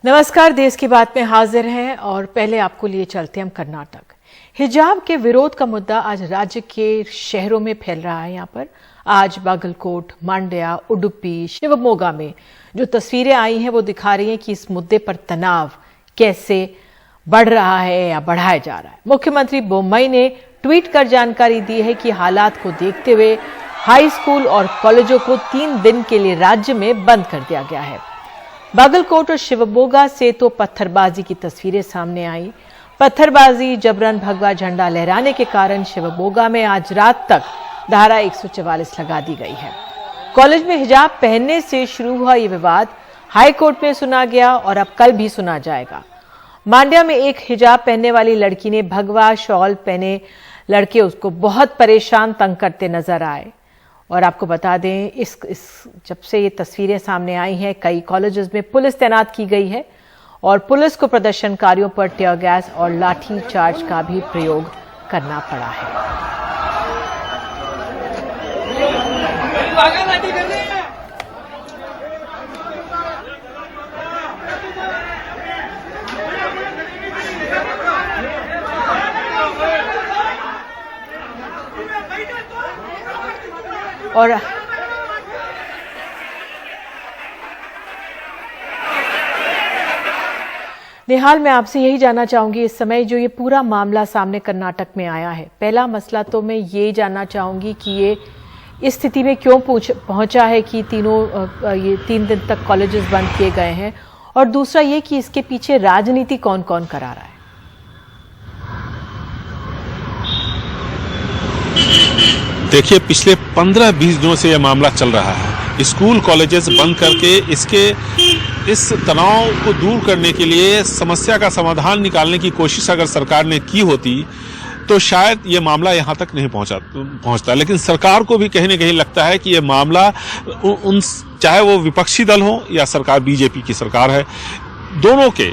नमस्कार, देश की बात में हाजिर हैं और पहले आपको लिए चलते हैं हम कर्नाटक। हिजाब के विरोध का मुद्दा आज राज्य के शहरों में फैल रहा है। यहाँ पर आज बागलकोट, मांड्या, उडुपी, शिवमोगा में जो तस्वीरें आई हैं वो दिखा रही हैं कि इस मुद्दे पर तनाव कैसे बढ़ रहा है या बढ़ाया जा रहा है। मुख्यमंत्री बोम्मई ने ट्वीट कर जानकारी दी है कि हालात को देखते हुए हाई स्कूल और कॉलेजों को 3 दिन के लिए राज्य में बंद कर दिया गया है। बागलकोट और शिवमोगा से तो पत्थरबाजी की तस्वीरें सामने आई। पत्थरबाजी, जबरन भगवा झंडा लहराने के कारण शिवमोगा में आज रात तक धारा 144 लगा दी गई है। कॉलेज में हिजाब पहनने से शुरू हुआ ये विवाद हाई कोर्ट में सुना गया और अब कल भी सुना जाएगा। मांड्या में एक हिजाब पहनने वाली लड़की ने भगवा शॉल पहने लड़के उसको बहुत परेशान तंग करते नजर आए। और आपको बता दें, इस जब से ये तस्वीरें सामने आई हैं, कई कॉलेजेस में पुलिस तैनात की गई है और पुलिस को प्रदर्शनकारियों पर टियर गैस और लाठी चार्ज का भी प्रयोग करना पड़ा है। और निहाल, मैं आपसे यही जानना चाहूंगी, इस समय जो ये पूरा मामला सामने कर्नाटक में आया है, पहला मसला तो मैं ये जानना चाहूंगी कि ये इस स्थिति में क्यों पहुंचा है कि ये 3 दिन तक कॉलेजेस बंद किए गए हैं, और दूसरा ये कि इसके पीछे राजनीति कौन कौन करा रहा है। देखिए, पिछले 15-20 दिनों से यह मामला चल रहा है। स्कूल कॉलेजेस बंद करके इस तनाव को दूर करने के लिए समस्या का समाधान निकालने की कोशिश अगर सरकार ने की होती तो शायद ये मामला यहाँ तक नहीं पहुँचता। लेकिन सरकार को भी कहीं न कहीं लगता है कि ये मामला चाहे वो विपक्षी दल हो या सरकार बीजेपी की सरकार है, दोनों के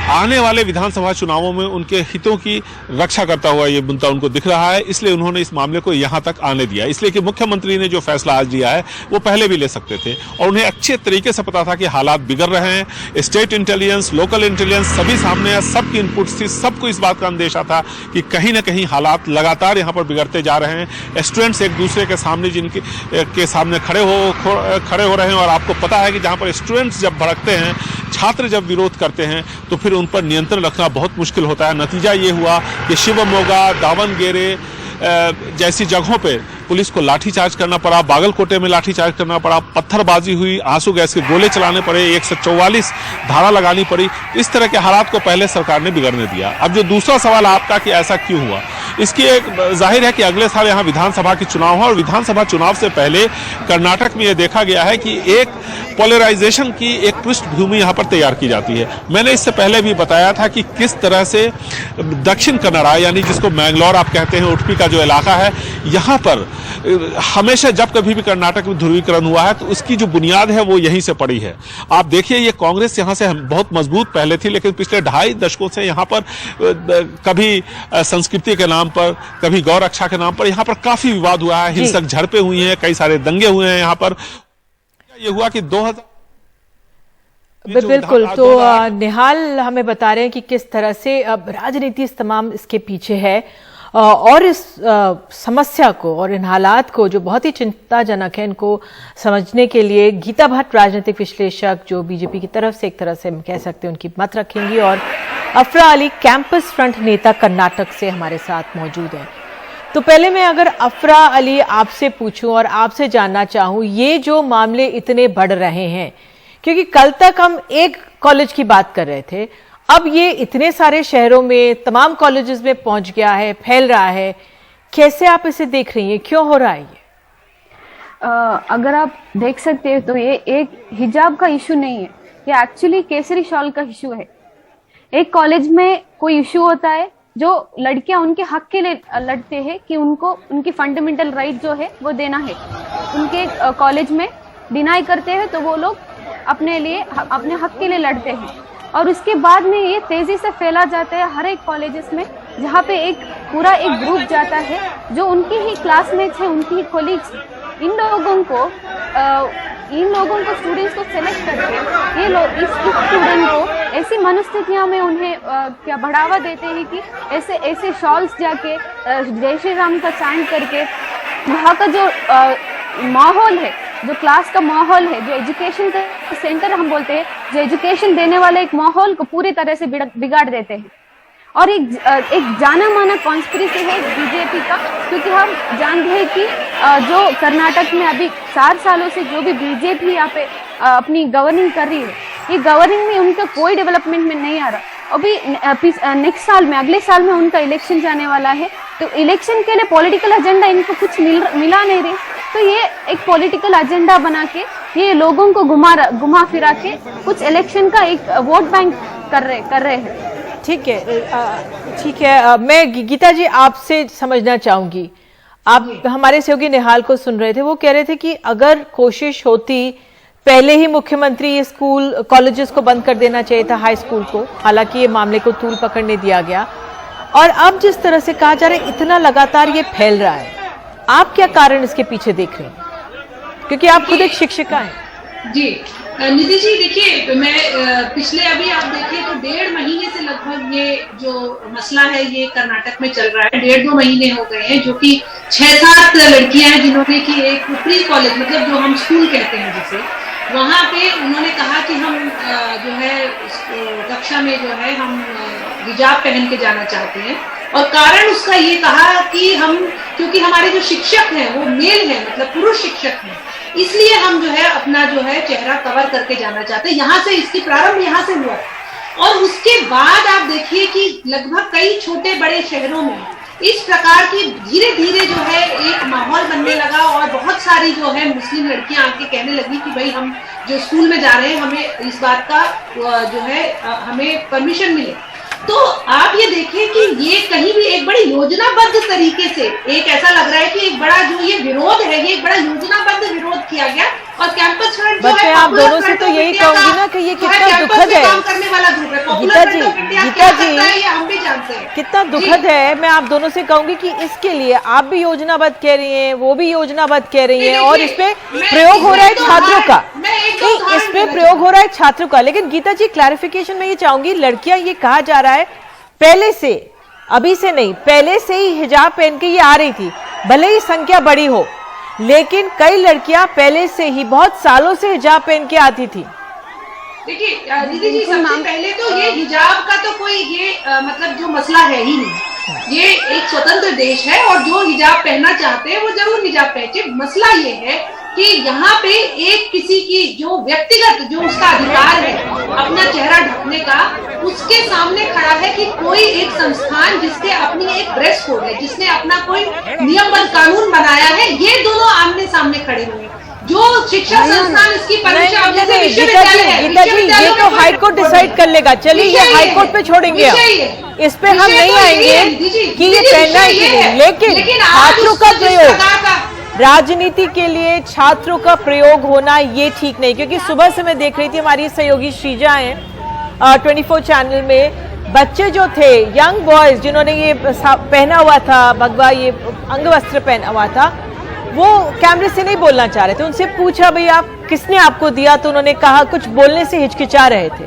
आने वाले विधानसभा चुनावों में उनके हितों की रक्षा करता हुआ ये मुद्दा उनको दिख रहा है। इसलिए उन्होंने इस मामले को यहाँ तक आने दिया, इसलिए कि मुख्यमंत्री ने जो फैसला आज लिया है वो पहले भी ले सकते थे और उन्हें अच्छे तरीके से पता था कि हालात बिगड़ रहे हैं। स्टेट इंटेलिजेंस, लोकल इंटेलिजेंस सभी सामने है, सबकी इनपुट्स थी, सबको इस बात का अंदेशा था कि कहीं ना कहीं हालात लगातार यहाँ पर बिगड़ते जा रहे हैं। स्टूडेंट्स एक दूसरे के सामने के सामने खड़े हो रहे हैं और आपको पता है कि जहाँ पर स्टूडेंट्स जब भड़कते हैं, छात्र जब विरोध करते हैं तो फिर उन पर नियंत्रण रखना बहुत मुश्किल होता है। नतीजा ये हुआ कि शिवमोगा, दावणगेरे जैसी जगहों पे पुलिस को लाठीचार्ज करना पड़ा, बागलकोटे में लाठीचार्ज करना पड़ा, पत्थरबाजी हुई, आंसू गैस के गोले चलाने पड़े, 144 धारा लगानी पड़ी। इस तरह के हालात को पहले सरकार ने बिगड़ने दिया। अब जो दूसरा सवाल आपका कि ऐसा क्यों हुआ, इसकी एक जाहिर है कि अगले साल यहाँ विधानसभा के चुनाव है और विधानसभा चुनाव से पहले कर्नाटक में यह देखा गया है कि एक पोलराइजेशन की एक पृष्ठभूमि यहाँ पर तैयार की जाती है। मैंने इससे पहले भी बताया था कि किस तरह से दक्षिण कन्नड़ा, यानी जिसको मैंगलोर आप कहते हैं, उडुपी का जो इलाका है, यहाँ पर हमेशा जब कभी भी कर्नाटक में ध्रुवीकरण हुआ है तो उसकी जो बुनियाद है वो यहीं से पड़ी है। आप देखिए, ये कांग्रेस यहाँ से बहुत मजबूत पहले थी, लेकिन पिछले 2.5 दशकों से यहाँ पर कभी संस्कृति के नाम पर, कभी गौ रक्षा के नाम पर यहाँ पर काफी विवाद हुआ है, हिंसक झड़पें हुई हैं, कई सारे दंगे हुए हैं। यहाँ पर ये हुआ कि 2000 बिल्कुल, तो निहाल हमें बता रहे हैं कि किस तरह से अब राजनीति इस तमाम इसके पीछे है और इस समस्या को और इन हालात को जो बहुत ही चिंताजनक है, इनको समझने के लिए गीता भट्ट, राजनीतिक विश्लेषक, जो बीजेपी की तरफ से एक तरह से हम कह सकते हैं उनकी मत रखेंगी, और अफरा अली, कैंपस फ्रंट नेता, कर्नाटक से हमारे साथ मौजूद हैं। तो पहले मैं अगर अफरा अली आपसे पूछूं और आपसे जानना चाहूं, ये जो मामले इतने बढ़ रहे हैं, क्योंकि कल तक हम एक कॉलेज की बात कर रहे थे, अब ये इतने सारे शहरों में, तमाम कॉलेजेस में पहुंच गया है, फैल रहा है, कैसे आप इसे देख रही हैं, क्यों हो रहा है ये? अगर आप देख सकते हैं तो ये एक हिजाब का इशू नहीं है, ये एक्चुअली केसरी शॉल का इशू है। एक कॉलेज में कोई इशू होता है जो लड़कियां उनके हक के लिए लड़ते हैं कि उनको उनकी फंडामेंटल राइट जो है वो देना है, उनके कॉलेज में डिनाई करते हैं तो वो लोग अपने हक के लिए लड़ते हैं। और उसके बाद में ये तेजी से फैला जाता है हर एक कॉलेजेस में, जहाँ पे पूरा एक ग्रुप जाता है जो उनके ही क्लासमेट्स हैं, उनकी ही कोलीग्स। इन लोगों को स्टूडेंट्स को सेलेक्ट करके ये लोग इस स्टूडेंट ऐसी मनस्थितियों में उन्हें क्या बढ़ावा देते हैं कि ऐसे ऐसे शॉल्स जाके जय श्री राम का चैंट करके वहाँ का जो माहौल है, जो क्लास का माहौल है, जो एजुकेशन का सेंटर हम बोलते हैं, जो एजुकेशन देने वाले एक माहौल को पूरी तरह से बिगाड़ देते हैं। और एक जाना माना कॉन्स्पिरेसी है बीजेपी का, क्योंकि हम जानते हैं कि जो कर्नाटक में अभी 4 सालों से जो भी बीजेपी यहाँ पे अपनी गवर्निंग कर रही है, ये गवर्निंग में उनका कोई डेवलपमेंट में नहीं आ रहा। अभी नेक्स्ट साल में, अगले साल में उनका इलेक्शन जाने वाला है, तो इलेक्शन के लिए पॉलिटिकल एजेंडा इनको कुछ मिला नहीं रही, तो ये एक पॉलिटिकल एजेंडा बना के ये लोगों को घुमा फिरा के कुछ इलेक्शन का एक वोट बैंक कर रहे हैं। ठीक है। मैं गीता जी आपसे समझना चाहूंगी, आप हमारे सहयोगी निहाल को सुन रहे थे, वो कह रहे थे कि अगर कोशिश होती पहले ही मुख्यमंत्री ये स्कूल कॉलेजेस को बंद कर देना चाहिए था, हाई स्कूल को, हालांकि ये मामले को तूल पकड़ने दिया गया। और अब जिस तरह से कहा जा रहा है इतना लगातार ये फैल रहा है, आप क्या कारण इसके पीछे देख रहे हैं, क्योंकि आप खुद एक शिक्षिका हैं? जी निधि जी, देखिए मैं पिछले अभी आप देखिए तो 1.5 महीने से लगभग ये जो मसला है ये कर्नाटक में चल रहा है। 1.5-2 महीने हो गए हैं, जो कि 6-7 लड़कियां हैं जिन्होंने की एक प्री कॉलेज, मतलब जो हम स्कूल कहते हैं जिसे, वहां पे उन्होंने कहा कि हम जो है कक्षा में जो है हम हिजाब पहन के जाना चाहते हैं। और कारण उसका ये कहा कि हम, क्योंकि हमारे जो शिक्षक हैं वो मेल हैं, मतलब पुरुष शिक्षक हैं, इसलिए हम जो है अपना जो है चेहरा कवर करके जाना चाहते हैं। यहाँ से इसकी प्रारंभ यहाँ से हुआ। और उसके बाद आप देखिए कि लगभग कई छोटे बड़े शहरों में इस प्रकार की धीरे धीरे जो है एक माहौल बनने लगा, और बहुत सारी जो है मुस्लिम लड़कियां आके कहने लगी कि भाई हम जो स्कूल में जा रहे हैं हमें इस बात का जो है हमें परमिशन मिले। तो आप ये देखिए कि ये कहीं भी एक बड़ी योजनाबद्ध तरीके से, एक ऐसा लग रहा है कि एक बड़ा जो ये विरोध है, ये एक बड़ा योजनाबद्ध विरोध किया गया। और कैंपस फ्रंट जो है, आप दोनों से तो यही कहूंगी ना कि ये कितना दुखद है, काम करने वाला ग्रुप है। गीता जी हम भी जानते हैं कितना दुखद है। मैं आप दोनों से कहूंगी कि इसके लिए आप भी योजनाबद्ध कह रही हैं, वो भी योजनाबद्ध कह रही हैं, और इस पे प्रयोग हो रहा है छात्रों का, नहीं इस पे प्रयोग हो रहा है छात्रों का। लेकिन गीता जी क्लैरिफिकेशन में ये चाहूंगी, लड़कियां ये कहा जा रहा है पहले से, अभी से नहीं, पहले से ही हिजाब पहन के ये आ रही थी, भले ही संख्या बड़ी हो, लेकिन कई लड़कियां पहले से ही बहुत सालों से हिजाब पहन के आती थी। देखिए दीदी जी, सबसे पहले तो ये हिजाब का तो कोई ये मतलब जो मसला है ही नहीं। ये एक स्वतंत्र देश है और जो हिजाब पहनना चाहते हैं वो जरूर हिजाब पहने। मसला ये है कि यहाँ पे एक किसी की जो व्यक्तिगत जो उसका अधिकार है अपना चेहरा ढकने का, उसके सामने खड़ा है कि कोई एक संस्थान जिसके अपनी एक ड्रेस कोड है, जिसने अपना कोई नियमबद्ध कानून बनाया है, ये दोनों आमने सामने खड़े हुए। जो शिक्षा संस्थान इसकी परीक्षा, जैसे विश्वविद्यालय है, गीता जी ये तो हाई कोर्ट डिसाइड कर लेगा, चलिए ये हाई कोर्ट पे छोड़ेंगे, इस पे हम नहीं आएंगे कि ये पहनना है कि नहीं। लेकिन छात्रों का प्रयोग, राजनीति के लिए छात्रों का प्रयोग होना ये ठीक नहीं, क्योंकि सुबह से मैं देख रही थी, हमारी सहयोगी श्रीजा हैं 24 चैनल में, बच्चे जो थे यंग बॉयज जिन्होंने ये पहना हुआ था भगवा, ये अंगवस्त्र पहना हुआ था, वो कैमरे से नहीं बोलना चाह रहे थे। उनसे पूछा भाई आप किसने आपको दिया, तो उन्होंने कहा कुछ बोलने से हिचकिचा रहे थे।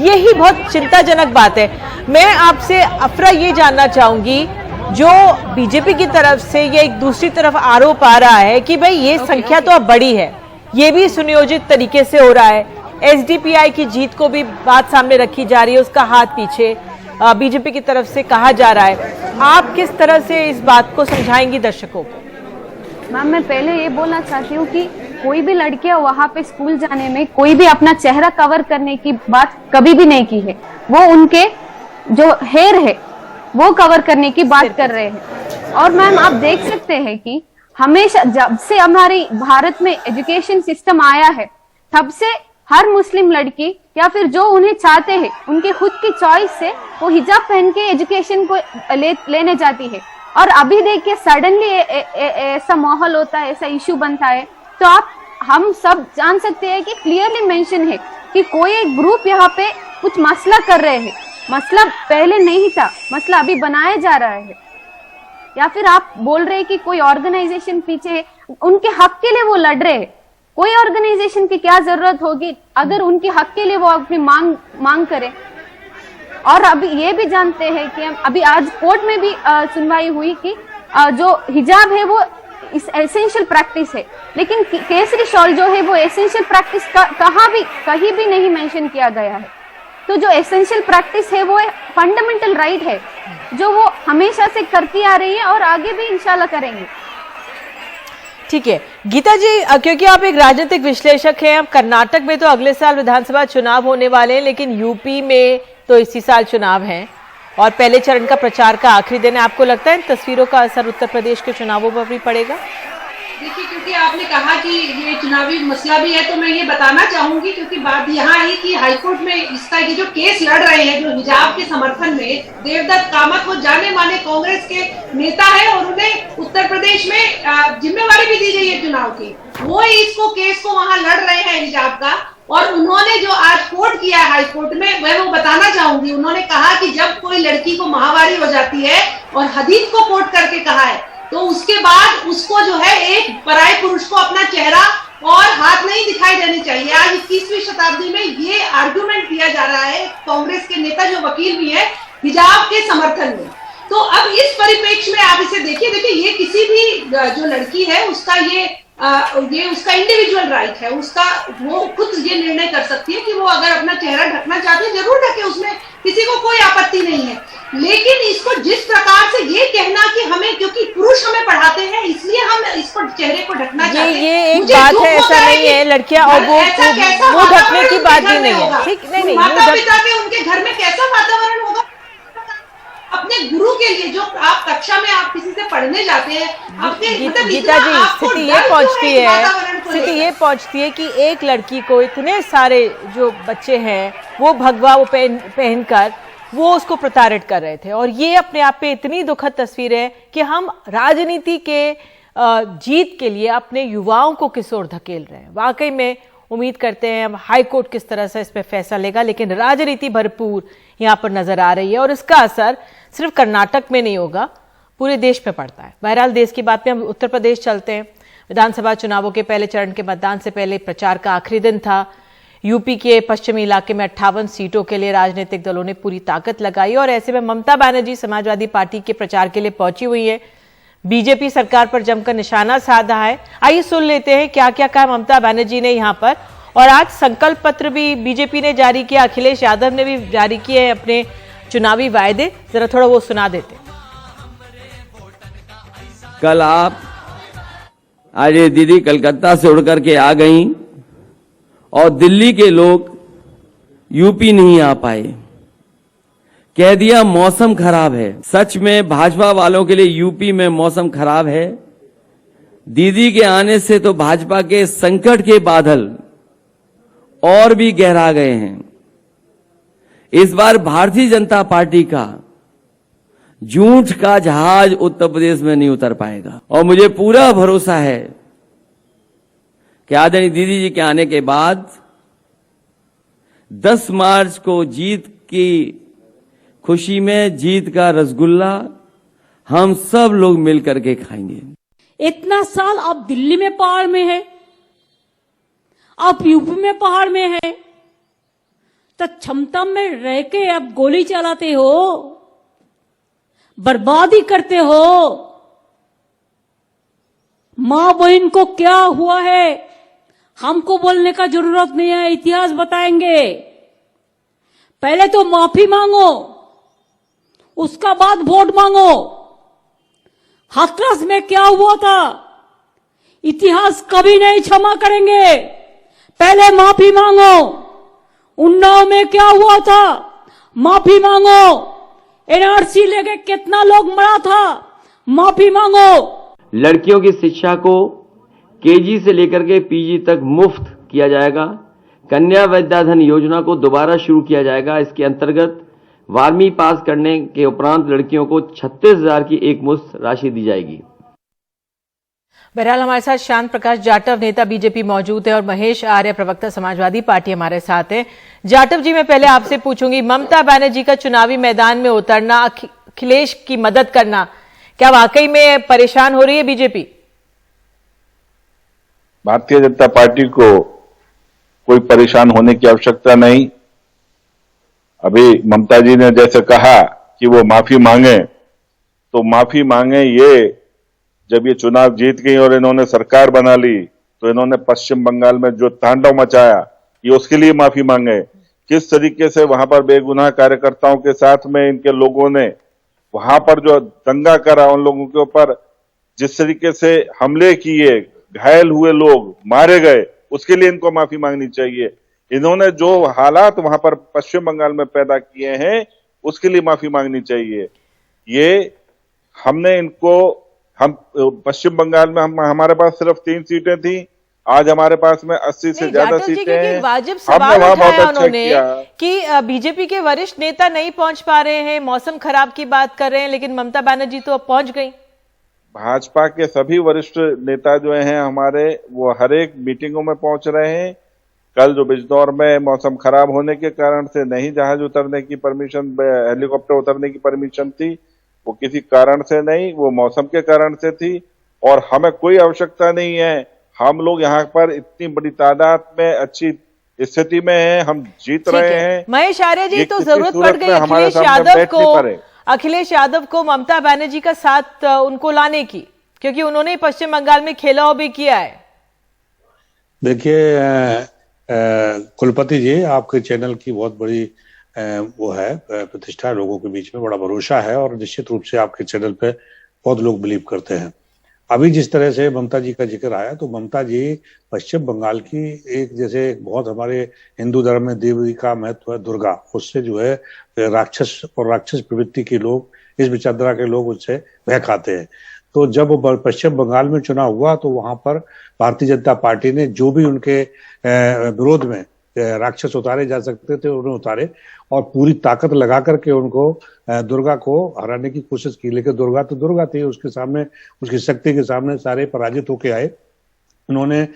यही बहुत चिंताजनक बात है। मैं आपसे अफरा ये जानना चाहूंगी, जो बीजेपी की तरफ से ये एक दूसरी तरफ आरोप आ रहा है कि भाई ये संख्या तो अब बड़ी है, ये भी सुनियोजित तरीके से हो रहा है, एसडीपीआई की जीत को भी बात सामने रखी जा रही है, उसका हाथ पीछे बीजेपी की तरफ से कहा जा रहा है। आप किस तरह से इस बात को समझाएंगी दर्शकों को? मैम मैं पहले ये बोलना चाहती हूँ कि कोई भी लड़कियां वहां पे स्कूल जाने में कोई भी अपना चेहरा कवर करने की बात कभी भी नहीं की है। वो उनके जो हेयर है वो कवर करने की बात कर रहे हैं। और मैम आप देख सकते हैं कि हमेशा जब से हमारी भारत में एजुकेशन सिस्टम आया है, तब से हर मुस्लिम लड़की या फिर जो उन्हें चाहते हैं उनके खुद की चॉइस से वो हिजाब पहन के एजुकेशन को लेने जाती है। और अभी देखिए सडनली ऐसा माहौल होता है, ऐसा इश्यू बनता है, तो हम सब जान सकते हैं कि क्लियरली मेंशन है कि कोई एक ग्रुप यहाँ पे कुछ मसला कर रहे हैं। मसला पहले नहीं था, मसला अभी बनाया जा रहा है। या फिर आप बोल रहे हैं कि कोई ऑर्गेनाइजेशन पीछे है, उनके हक के लिए वो लड़ रहे हैं। कोई ऑर्गेनाइजेशन की क्या जरूरत होगी अगर उनके हक के लिए वो अपनी मांग करें। और अभी ये भी जानते हैं कि अभी आज कोर्ट में भी सुनवाई हुई कि जो हिजाब है वो एसेंशियल प्रैक्टिस है, लेकिन केसरी शॉल जो है वो एसेंशियल प्रैक्टिस कहीं भी नहीं मेंशन किया गया है। तो जो एसेंशियल प्रैक्टिस है वो फंडामेंटल राइट है जो वो हमेशा से करती आ रही है और आगे भी इंशाल्लाह करेंगे। ठीक है गीता जी, क्योंकि आप एक राजनीतिक विश्लेषक हैं, अब कर्नाटक में तो अगले साल विधानसभा चुनाव होने वाले हैं, लेकिन यूपी में तो इसी साल चुनाव हैं और पहले चरण का प्रचार का आखिरी दिन है। आपको लगता है इन तस्वीरों का असर उत्तर प्रदेश के चुनावों पर भी पड़ेगा? देखिए, क्योंकि आपने कहा कि ये चुनावी मसला भी है, तो मैं ये बताना चाहूंगी, क्योंकि बात यहाँ है कि हाईकोर्ट में इसका ये जो केस लड़ रहे हैं जो हिजाब के समर्थन में, देवदत्त कामत वो जाने माने कांग्रेस के नेता है और उन्हें उत्तर प्रदेश में जिम्मेवारी भी दी गई है चुनाव की। वो इसको केस को वहां लड़ रहे हैं हिजाब का, और उन्होंने जो आज कोर्ट किया है हाईकोर्ट में, मैं वो बताना चाहूंगी। उन्होंने कहा कि जब कोई लड़की को माहवारी हो जाती है और हदीस को कोट करके कहा है, तो उसके बाद उसको जो है एक पराये पुरुष को अपना चेहरा और हाथ नहीं दिखाई देनी चाहिए। आज 21वीं शताब्दी में ये आर्गुमेंट किया जा रहा है कांग्रेस के नेता जो वकील भी है हिजाब के समर्थन में। तो अब इस परिप्रेक्ष्य में आप इसे देखिए, ये किसी भी जो लड़की है उसका ये उसका इंडिविजुअल राइट है, उसका वो खुद ये निर्णय कर सकती है कि वो अगर अपना चेहरा ढकना चाहती है जरूर ढके, उसमें किसी को कोई आपत्ति नहीं है। लेकिन इसको जिस प्रकार से ये कहना कि हमें, क्योंकि पुरुष हमें पढ़ाते हैं इसलिए हम इसको चेहरे को ढकना चाहते हैं, ये एक बात है, ऐसा नहीं है लड़कियां और वो ढकने की बात भी नहीं है। ठीक नहीं, माता पिता के उनके घर में कैसा वातावरण होगा अपने गुरु के लिए, जो आप कक्षा में आप किसी से पढ़ने जाते हैं, गीता जी, स्थिति ये पहुंचती है कि एक लड़की को इतने सारे जो बच्चे हैं वो भगवा वो पहनकर वो उसको प्रताड़ित कर रहे थे, और ये अपने आप पे इतनी दुखद तस्वीर है कि हम राजनीति के जीत के लिए अपने युवाओं को किस ओर धकेल रहे हैं। वाकई में उम्मीद करते हैं अब हाई कोर्ट किस तरह से इस पे फैसला लेगा, लेकिन राजनीति भरपूर यहाँ पर नजर आ रही है और इसका असर सिर्फ कर्नाटक में नहीं होगा, पूरे देश में पड़ता है। बहरहाल देश की बात में हम उत्तर प्रदेश चलते हैं। विधानसभा चुनावों के पहले चरण के मतदान से पहले प्रचार का आखिरी दिन था। यूपी के पश्चिमी इलाके में 58 सीटों के लिए राजनीतिक दलों ने पूरी ताकत लगाई और ऐसे में ममता बनर्जी समाजवादी पार्टी के प्रचार के लिए पहुंची हुई है। बीजेपी सरकार पर जमकर निशाना साधा है। आइए सुन लेते हैं क्या क्या कहा ममता बनर्जी ने यहाँ पर। और आज संकल्प पत्र भी बीजेपी ने जारी किया, अखिलेश यादव ने भी जारी किए हैं अपने चुनावी वायदे, जरा थोड़ा वो सुना देते। कल आप आज ये दीदी कलकत्ता से उड़ करके आ गई और दिल्ली के लोग यूपी नहीं आ पाए, कह दिया मौसम खराब है। सच में भाजपा वालों के लिए यूपी में मौसम खराब है। दीदी के आने से तो भाजपा के संकट के बादल और भी गहरा गए हैं। इस बार भारतीय जनता पार्टी का झूठ का जहाज उत्तर प्रदेश में नहीं उतर पाएगा और मुझे पूरा भरोसा है कि आदरणीय दीदी जी के आने के बाद 10 मार्च को जीत की खुशी में जीत का रसगुल्ला हम सब लोग मिलकर के खाएंगे। इतना साल आप दिल्ली में पहाड़ में है, आप यूपी में पहाड़ में है, तो क्षमता में रह के आप गोली चलाते हो, बर्बादी करते हो। मां बहन को क्या हुआ है हमको बोलने का जरूरत नहीं है, इतिहास बताएंगे। पहले तो माफी मांगो, उसका बाद वोट मांगो। हाथरस में क्या हुआ था इतिहास कभी नहीं क्षमा करेंगे, पहले माफी मांगो। उन्नाव में क्या हुआ था माफी मांगो। एनआरसी लेके कितना लोग मरा था, माफी मांगो। लड़कियों की शिक्षा को केजी से लेकर के पीजी तक मुफ्त किया जाएगा। कन्या विद्याधन योजना को दोबारा शुरू किया जाएगा। इसके अंतर्गत 12वीं पास करने के उपरांत लड़कियों को 36,000 की एक मुश्त राशि दी जाएगी। बहरहाल हमारे साथ शांत प्रकाश जाटव नेता बीजेपी मौजूद है और महेश आर्य प्रवक्ता समाजवादी पार्टी हमारे साथ हैं। जाटव जी, मैं पहले आपसे पूछूंगी, ममता बनर्जी का चुनावी मैदान में उतरना, अखिलेश की मदद करना, क्या वाकई में परेशान हो रही है बीजेपी? भारतीय जनता पार्टी को कोई परेशान होने की आवश्यकता नहीं। अभी ममता जी ने जैसे कहा कि वो माफी मांगे, तो माफी मांगे ये जब ये चुनाव जीत गई और इन्होंने सरकार बना ली तो इन्होंने पश्चिम बंगाल में जो तांडव मचाया ये उसके लिए माफी मांगे। किस तरीके से वहां पर बेगुनाह कार्यकर्ताओं के साथ में इनके लोगों ने वहां पर जो दंगा करा, उन लोगों के ऊपर जिस तरीके से हमले किए, घायल हुए लोग मारे गए, उसके लिए इनको माफी मांगनी चाहिए। इन्होंने जो हालात वहां पर पश्चिम बंगाल में पैदा किए हैं उसके लिए माफी मांगनी चाहिए। ये हमने इनको हम पश्चिम बंगाल में हमारे पास सिर्फ 3 सीटें थी, आज हमारे पास में 80 से ज्यादा सीटें हैं। वाजिब सवाल उठाया उन्होंने कि बीजेपी के वरिष्ठ नेता नहीं पहुंच पा रहे हैं, मौसम खराब की बात कर रहे हैं, लेकिन ममता बनर्जी तो अब पहुंच गई। भाजपा के सभी वरिष्ठ नेता जो हैं हमारे, वो हर एक मीटिंगों में पहुंच रहे हैं। कल जो बिजनौर में मौसम खराब होने के कारण से नहीं जहाज उतरने की परमिशन, हेलीकॉप्टर उतरने की परमिशन थी, वो किसी कारण से नहीं, वो मौसम के कारण से थी। और हमें कोई आवश्यकता नहीं है, हम लोग यहाँ पर इतनी बड़ी तादाद में अच्छी स्थिति में हैं, हम जीत रहे हैं। महेश आर्य जी, तो जरूरत पड़ गई अखिलेश यादव को ममता बनर्जी का साथ उनको लाने की, क्योंकि उन्होंने पश्चिम बंगाल में खेलाव भी किया है। देखिए कुलपति जी, आपके चैनल की बहुत बड़ी वो है प्रतिष्ठा, लोगों के बीच में बड़ा भरोसा है और निश्चित रूप से आपके चैनल पे बहुत लोग बिलीव करते हैं। अभी जिस तरह से ममता जी का जिक्र आया, तो ममता जी पश्चिम बंगाल की एक, जैसे बहुत हमारे हिंदू धर्म में देवी का महत्व है दुर्गा, उससे जो है राक्षस और राक्षस प्रवृत्ति के लोग, इस विचारधारा के लोग उससे भय खाते हैं। तो जब पश्चिम बंगाल में चुनाव हुआ तो वहां पर भारतीय जनता पार्टी ने जो भी उनके विरोध में राक्षस उतारे जा सकते थे उन्हें उतारे और पूरी ताकत लगा करके उनको दुर्गा को हराने की कोशिश की। लेकिन दुर्गा तो दुर्गा थी, उसके सामने, उसकी शक्ति के सामने सारे पराजित होके आए। उन्होंने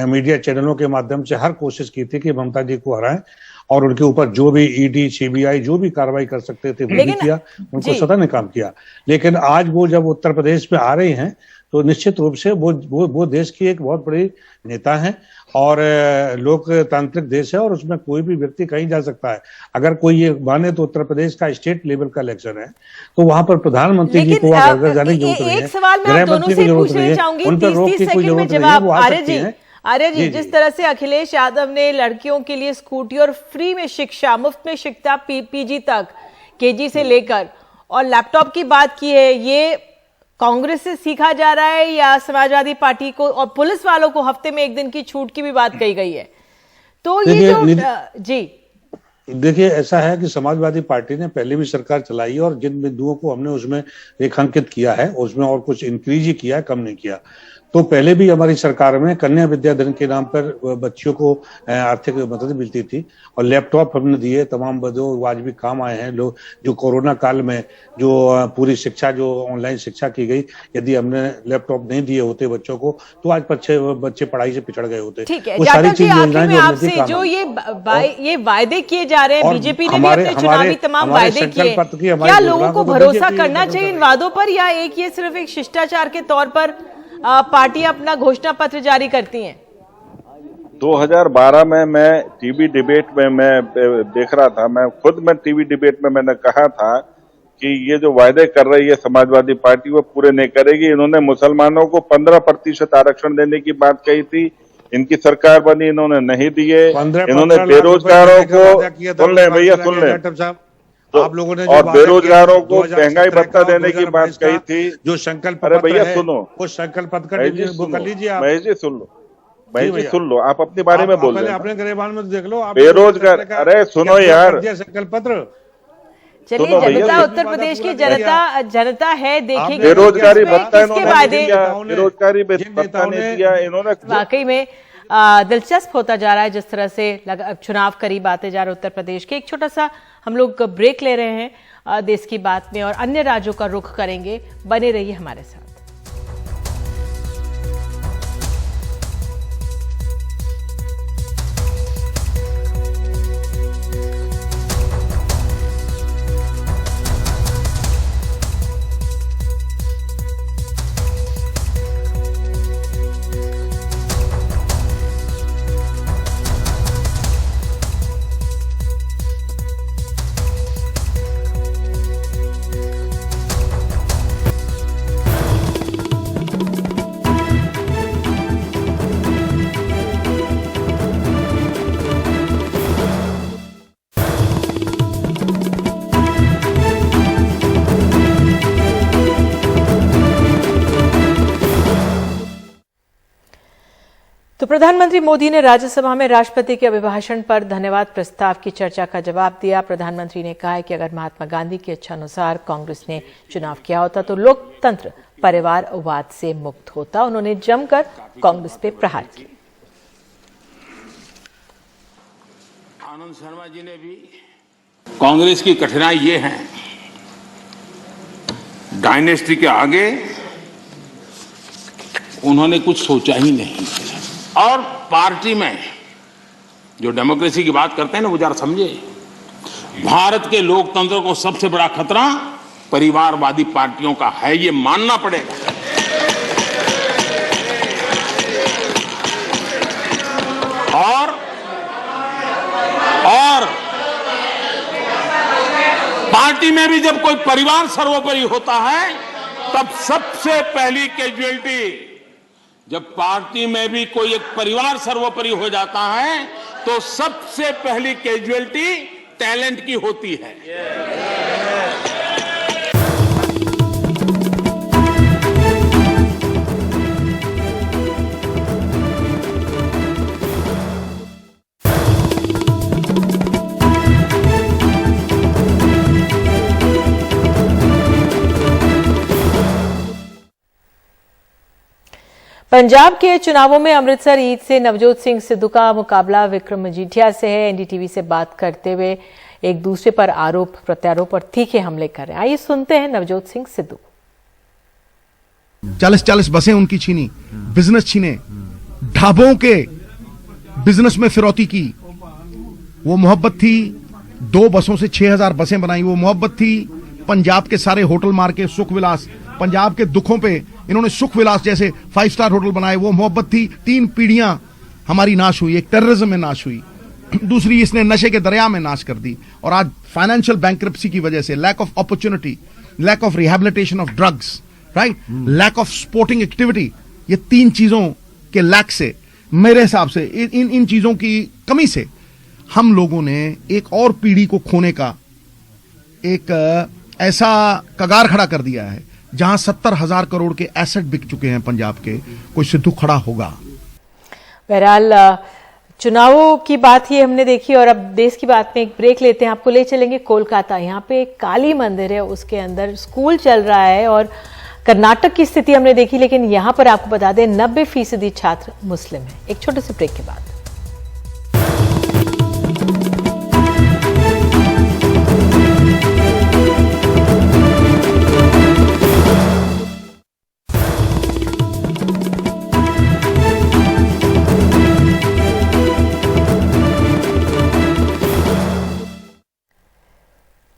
मीडिया चैनलों के माध्यम से हर कोशिश की थी कि ममता जी को हराएं और उनके ऊपर जो भी ईडी सीबीआई जो भी कार्रवाई कर सकते थे वो भी किया, उनको सदा ने काम किया। लेकिन आज वो जब उत्तर प्रदेश में आ रहे हैं तो निश्चित रूप से वो देश की एक बहुत बड़ी नेता हैं और लोकतांत्रिक देश है और उसमें कोई भी व्यक्ति कहीं जा सकता है। अगर कोई ये माने तो उत्तर प्रदेश का स्टेट लेवल का इलेक्शन है, तो वहां पर प्रधानमंत्री जी को वहां घर जाने की जरूरत नहीं है, गृह मंत्री की जरूरत नहीं है, उन पर रोक की कोई जरूरत नहीं है, वो आ सकती है। आर्य जी, जिस तरह से अखिलेश यादव ने लड़कियों के लिए स्कूटी और फ्री में शिक्षा, मुफ्त में शिक्षा पीजी तक, केजी से लेकर, और लैपटॉप की बात की है, ये कांग्रेस से सीखा जा रहा है या समाजवादी पार्टी को? और पुलिस वालों को हफ्ते में 1 दिन की छूट की भी बात कही गई है। तो ये जो जी देखिए, ऐसा है कि समाजवादी पार्टी ने पहले भी सरकार चलाई और जिन बिंदुओं को हमने उसमें रेखांकित किया है उसमें और कुछ इंक्रीज ही किया है, कम नहीं किया। तो पहले भी हमारी सरकार में कन्या विद्याधन के नाम पर बच्चियों को आर्थिक मदद मिलती थी और लैपटॉप हमने दिए, तमाम जो वाजिबी काम आए हैं। लोग जो कोरोना काल में जो पूरी शिक्षा, जो ऑनलाइन शिक्षा की गई, यदि हमने लैपटॉप नहीं दिए होते बच्चों को तो आज बच्चे पढ़ाई से पिछड़ गए होते। ठीक है, जाटव जी, आखिर में आपसे जो ये वायदे किए जा रहे हैं, बीजेपी ने भी अपने चुनावी तमाम वायदे किए, क्या लोगों को भरोसा करना चाहिए इन वादों पर, या ये सिर्फ एक शिष्टाचार के तौर पर पार्टी अपना घोषणा पत्र जारी करती हैं? 2012 में मैं टीवी डिबेट में मैं देख रहा था, मैं टीवी डिबेट में मैंने कहा था कि ये जो वायदे कर रही है समाजवादी पार्टी वो पूरे नहीं करेगी। इन्होंने मुसलमानों को 15% आरक्षण देने की बात कही थी, इनकी सरकार बनी, इन्होंने नहीं दिए। इन्होंने बेरोजगारों को, सुन ले भैया सुन ले, आप लोगों ने और बेरोजगारों को महंगाई भत्ता देने की बात कही थी, जो संकल्प, अरे भैया सुनो, वो संकल्प पत्र कर लीजिए आप। महेश जी सुन लो, महेश जी सुन लो, आप अपने बारे में बोल रहे हैं, अपने गरीबान में देख लो, बेरोजगार, अरे सुनो यार, संकल्प पत्र। चलिए, जनता, उत्तर प्रदेश की जनता है, देखेगी बेरोजगारी भत्ता इन्होंने दिया, बेरोजगारी भत्ता नहीं दिया इन्होंने। वाकई में दिलचस्प होता जा रहा है जिस तरह से चुनाव करीब आते जा रहे उत्तर प्रदेश के। एक छोटा सा हम लोग ब्रेक ले रहे हैं देश की बात में और अन्य राज्यों का रुख करेंगे। बने रहिए हमारे साथ। प्रधानमंत्री मोदी ने राज्यसभा में राष्ट्रपति के अभिभाषण पर धन्यवाद प्रस्ताव की चर्चा का जवाब दिया। प्रधानमंत्री ने कहा है कि अगर महात्मा गांधी की इच्छानुसार कांग्रेस ने चुनाव किया होता तो लोकतंत्र परिवारवाद से मुक्त होता। उन्होंने जमकर कांग्रेस पे प्रहार किया। आनंद शर्मा जी ने भी कांग्रेस की कठिनाई ये है, डायनेस्टी के आगे उन्होंने कुछ सोचा ही नहीं। और पार्टी में जो डेमोक्रेसी की बात करते हैं ना, वो जरा समझे, भारत के लोकतंत्र को सबसे बड़ा खतरा परिवारवादी पार्टियों का है, ये मानना पड़ेगा। और पार्टी में भी जब कोई परिवार सर्वोपरि होता है तब सबसे पहली कैजुअलिटी, जब पार्टी में भी कोई एक परिवार सर्वोपरि हो जाता है तो सबसे पहली कैजुअलिटी टैलेंट की होती है। पंजाब के चुनावों में अमृतसर ईस्ट से नवजोत सिंह सिद्धू का मुकाबला विक्रम मजीठिया से है। एनडीटीवी से बात करते हुए एक दूसरे पर आरोप प्रत्यारोप और तीखे हमले कर रहे हैं। आइए सुनते हैं नवजोत सिंह सिद्धू। 40 बसें उनकी छीनी, बिजनेस छीने, ढाबों के बिजनेस में फिरौती की। वो मोहब्बत थी 2 बसों से 6000 बसें बनाई। वो मोहब्बत थी पंजाब के सारे होटल मार के सुख विलास, पंजाब के दुखों पे इन्होंने सुख विलास जैसे 5 स्टार होटल बनाए। वो मोहब्बत थी। 3 पीढ़ियां हमारी नाश हुई। एक टेररिज्म में नाश हुई, दूसरी इसने नशे के दरिया में नाश कर दी। और आज फाइनेंशियल बैंक्रप्सी की वजह से, lack of opportunity, lack of rehabilitation of drugs, right, lack of sporting activity, ये 3 चीजों के लैक से, मेरे हिसाब से इन चीजों की कमी से हम लोगों ने एक और पीढ़ी को खोने का एक ऐसा कगार खड़ा कर दिया है जहां 70,000 करोड़ के एसेट बिक चुके हैं पंजाब के। कोई सिद्धू खड़ा होगा। बहरहाल चुनावों की बात ही हमने देखी और अब देश की बात में एक ब्रेक लेते हैं। आपको ले चलेंगे कोलकाता। यहाँ पे एक काली मंदिर है, उसके अंदर स्कूल चल रहा है और कर्नाटक की स्थिति हमने देखी, लेकिन यहाँ पर आपको बता दें 90% छात्र मुस्लिम हैं। एक छोटे से ब्रेक के बाद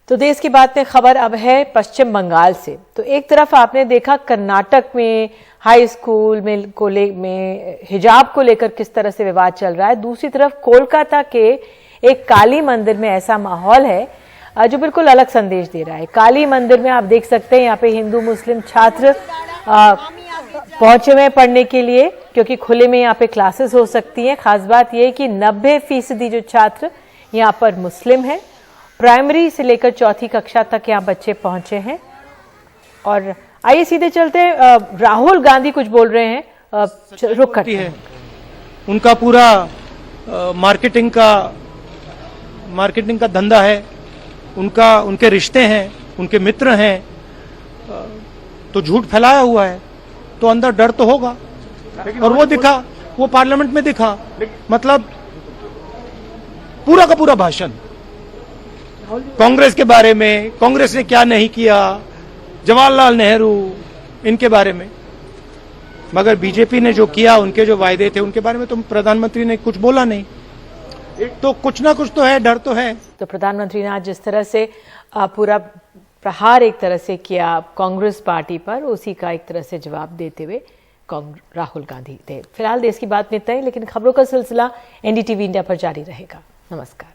तो देश की बात में खबर अब है पश्चिम बंगाल से। तो एक तरफ आपने देखा कर्नाटक में हाई स्कूल में हिजाब को लेकर किस तरह से विवाद चल रहा है, दूसरी तरफ कोलकाता के एक काली मंदिर में ऐसा माहौल है जो बिल्कुल अलग संदेश दे रहा है। काली मंदिर में आप देख सकते हैं यहाँ पे हिंदू मुस्लिम छात्र पहुंचे हुए पढ़ने के लिए, क्योंकि खुले में यहाँ पे क्लासेस हो सकती हैं। खास बात यह है कि 90% जो छात्र यहाँ पर मुस्लिम हैं। प्राइमरी से लेकर 4ठी कक्षा तक यहाँ बच्चे पहुंचे हैं। और आइए सीधे चलते हैं, राहुल गांधी कुछ बोल रहे हैं, रुक करते हैं। उनका पूरा मार्केटिंग का धंधा है, उनके रिश्ते हैं, उनके मित्र हैं, तो झूठ फैलाया हुआ है, तो अंदर डर तो होगा। और वो दिखा, वो पार्लियामेंट में दिखा, मतलब पूरा का पूरा भाषण कांग्रेस के बारे में, कांग्रेस ने क्या नहीं किया, जवाहरलाल नेहरू, इनके बारे में। मगर बीजेपी ने जो किया, उनके जो वायदे थे, उनके बारे में तो प्रधानमंत्री ने कुछ बोला नहीं। तो कुछ ना कुछ तो है, डर तो है। तो प्रधानमंत्री ने आज जिस तरह से पूरा प्रहार एक तरह से किया कांग्रेस पार्टी पर, उसी का एक तरह से जवाब देते हुए राहुल गांधी थे। फिलहाल देश की बात में इतना ही, लेकिन खबरों का सिलसिला एनडीटीवी इंडिया पर जारी रहेगा। नमस्कार।